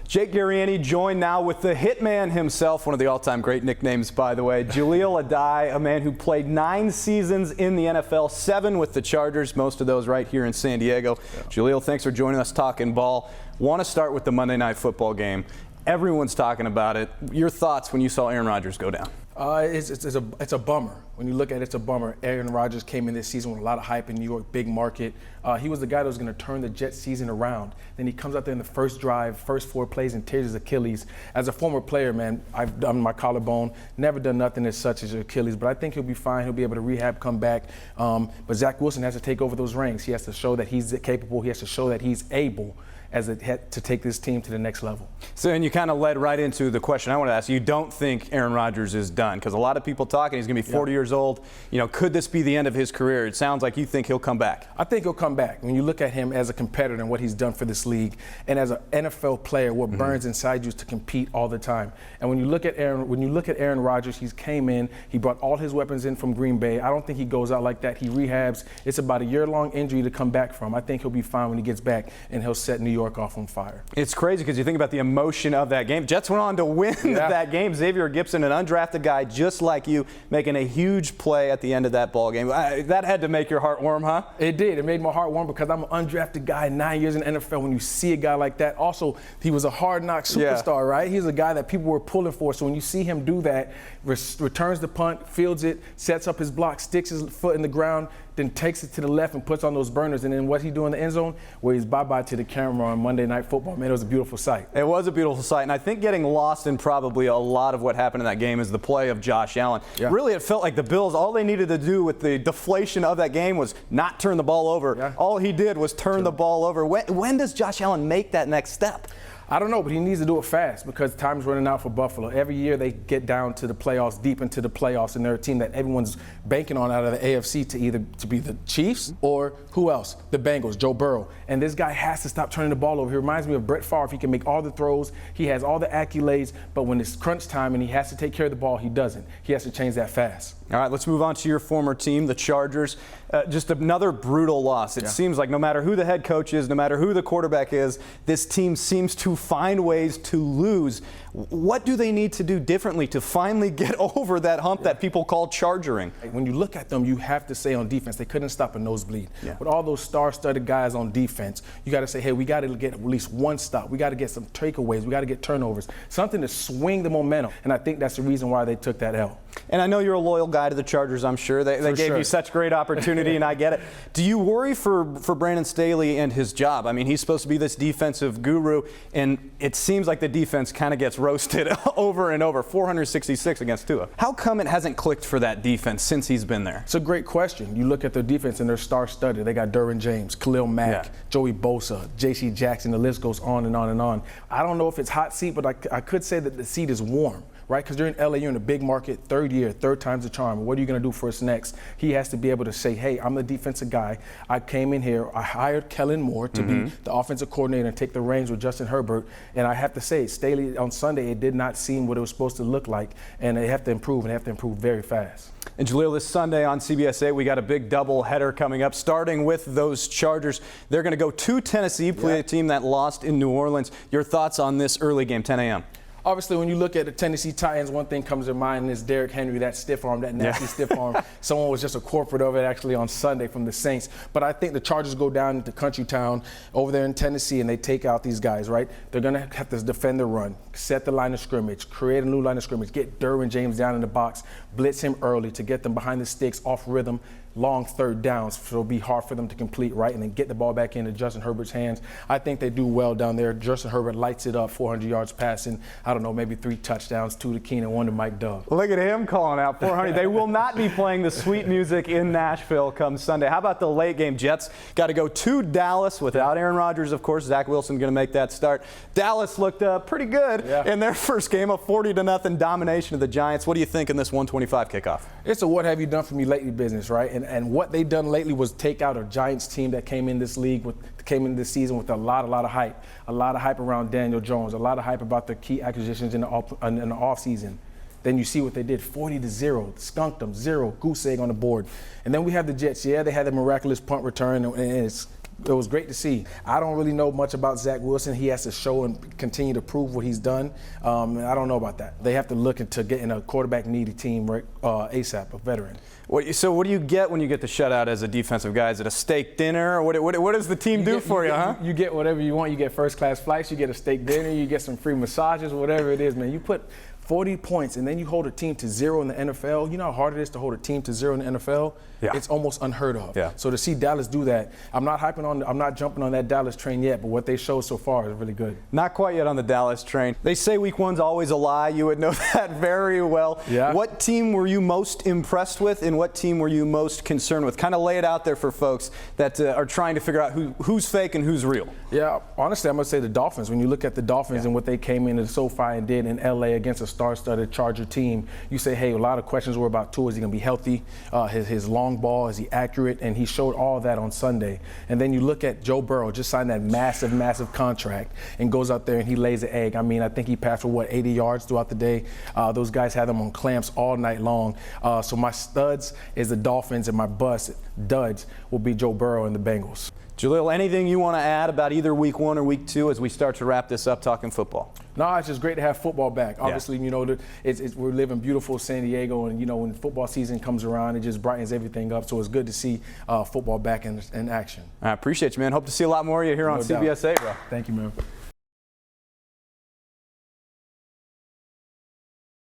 Jake Garegnani joined now with the hitman himself, one of the all-time great nicknames, by the way. Jahleel Addae, a man who played 9 seasons in the NFL, 7 with the Chargers, most of those right here in San Diego. Yeah. Jahleel, thanks for joining us talking ball. Want to start with the Monday Night Football game. Everyone's talking about it. Your thoughts when you saw Aaron Rodgers go down? It's a bummer. When you look at it, it's a bummer. Aaron Rodgers came in this season with a lot of hype in New York, big market. He was the guy that was going to turn the Jets season around. Then he comes out there in the first drive, first 4 plays, and tears his Achilles. As a former player, man, I've done my collarbone, never done nothing as such as your Achilles, but I think he'll be fine. He'll be able to rehab, come back. But Zach Wilson has to take over those reins. He has to show that he's capable. He has to show that he's able to take this team to the next level. So, and you kind of led right into the question I want to ask. You don't think Aaron Rodgers is done? Because a lot of people talking, he's going to be 40 years old. You know, could this be the end of his career? It sounds like you think he'll come back. I think he'll come back. When you look at him as a competitor and what he's done for this league, and as an NFL player, what burns inside you is to compete all the time. And when you look at Aaron Rodgers, he's came in, he brought all his weapons in from Green Bay. I don't think he goes out like that. He rehabs. It's about a year-long injury to come back from. I think he'll be fine when he gets back, and he'll set New York off on fire. It's crazy because you think about the emotion of that game. Jets went on to win that game. Xavier Gipson, an undrafted guy just like you, making a huge play at the end of that ball game. That had to make your heart warm, huh? It did. It made my heart warm because I'm an undrafted guy, 9 years in the NFL. When you see a guy like that, also, he was a hard-knock superstar, right? He's a guy that people were pulling for. So when you see him do that, returns the punt, fields it, sets up his block, sticks his foot in the ground, then takes it to the left and puts on those burners. And then what he do in the end zone, where he's bye-bye to the camera on Monday Night Football. Man, it was a beautiful sight. It was a beautiful sight. And I think getting lost in probably a lot of what happened in that game is the play of Josh Allen. Yeah. Really, it felt like the Bills, all they needed to do with the deflation of that game was not turn the ball over. Yeah. All he did was turn the ball over. When does Josh Allen make that next step? I don't know, but he needs to do it fast because time's running out for Buffalo. Every year they get down to the playoffs, deep into the playoffs, and they're a team that everyone's banking on out of the AFC to be the Chiefs or who else? The Bengals, Joe Burrow. And this guy has to stop turning the ball over. He reminds me of Brett Favre. He can make all the throws. He has all the accolades, but when it's crunch time and he has to take care of the ball, he doesn't. He has to change that fast. All right, let's move on to your former team, the Chargers. Just another brutal loss. It seems like no matter who the head coach is, no matter who the quarterback is, this team seems to find ways to lose. What do they need to do differently to finally get over that hump that people call chargering? When you look at them, you have to say on defense, they couldn't stop a nosebleed. With all those star-studded guys on defense, you got to say, hey, we got to get at least one stop. We got to get some takeaways. We got to get turnovers, something to swing the momentum. And I think that's the reason why they took that L. And I know you're a loyal guy to the Chargers, I'm sure. They gave you such great opportunity, and I get it. Do you worry for Brandon Staley and his job? I mean, he's supposed to be this defensive guru, and it seems like the defense kind of gets roasted over and over, 466 against Tua. How come it hasn't clicked for that defense since he's been there? It's a great question. You look at their defense, and they're star-studded. They got Derwin James, Khalil Mack, Joey Bosa, J.C. Jackson. The list goes on and on and on. I don't know if it's hot seat, but I could say that the seat is warm. Right, because you're in LA, you're in a big market, third year, third time's the charm. What are you going to do for us next? He has to be able to say, hey, I'm the defensive guy. I came in here, I hired Kellen Moore to be the offensive coordinator and take the reins with Justin Herbert. And I have to say, Staley on Sunday, it did not seem what it was supposed to look like. And they have to improve, and they have to improve very fast. And Jahleel, this Sunday on CBS 8, we got a big double header coming up, starting with those Chargers. They're going to go to Tennessee, play a team that lost in New Orleans. Your thoughts on this early game, 10 a.m.? Obviously, when you look at the Tennessee Titans, one thing comes to mind, and it's Derrick Henry, that stiff arm, that nasty stiff arm. Someone was just a corporate of it actually on Sunday from the Saints. But I think the Chargers go down into country town over there in Tennessee, and they take out these guys, right? They're going to have to defend the run, set the line of scrimmage, create a new line of scrimmage, get Derwin James down in the box, blitz him early to get them behind the sticks, off rhythm, long third downs, so it'll be hard for them to complete, right, and then get the ball back into Justin Herbert's hands. I think they do well down there. Justin Herbert lights it up, 400 yards passing. I don't know, maybe 3 touchdowns, 2 to Keenan, 1 to Mike Dove. Look at him calling out 400. They will not be playing the sweet music in Nashville come Sunday. How about the late game? Jets got to go to Dallas without Aaron Rodgers, of course. Zach Wilson going to make that start. Dallas looked pretty good in their first game, a 40-0 domination of the Giants. What do you think in this 125 kickoff? It's a what have you done for me lately business, right? And what they done lately was take out a Giants team that came in this season with a lot of hype. A lot of hype around Daniel Jones, a lot of hype about their key acquisitions in the offseason. Then you see what they did, 40-0, skunked them, 0, goose egg on the board. And then we have the Jets. Yeah, they had a miraculous punt return, and it's was great to see. I don't really know much about Zach Wilson. He has to show and continue to prove what he's done. And I don't know about that. They have to look into getting a quarterback-needy team ASAP, a veteran. So what do you get when you get the shutout as a defensive guy? Is it a steak dinner? Or what does the team do for you, huh? You get whatever you want. You get first-class flights. You get a steak dinner. You get some free massages, whatever it is, man. You put 40 points, and then you hold a team to 0 in the NFL. You know how hard it is to hold a team to 0 in the NFL? Yeah. It's almost unheard of. Yeah. So to see Dallas do that, I'm not jumping on that Dallas train yet, but what they showed so far is really good. Not quite yet on the Dallas train. They say week one's always a lie. You would know that very well. Yeah. What team were you most impressed with, and what team were you most concerned with? Kind of lay it out there for folks that are trying to figure out who's fake and who's real. Yeah, honestly, I'm going to say the Dolphins. When you look at the Dolphins and what they came into SoFi and did in L.A. against a star-studded Charger team, you say, hey, a lot of questions were about Tua. Is he going to be healthy? His long ball, is he accurate? And he showed all that on Sunday. And then you look at Joe Burrow, just signed that massive, massive contract and goes out there and he lays an egg. I mean, I think he passed for, 80 yards throughout the day. Those guys had them on clamps all night long. So my studs is the Dolphins, and my duds will be Joe Burrow and the Bengals. Jahleel, anything you want to add about either week one or week two as we start to wrap this up talking football? No, it's just great to have football back. Obviously, you know, we're living beautiful San Diego, and, you know, when football season comes around, it just brightens everything up. So it's good to see football back in action. I appreciate you, man. Hope to see a lot more of you here on CBSA, bro. Thank you, man.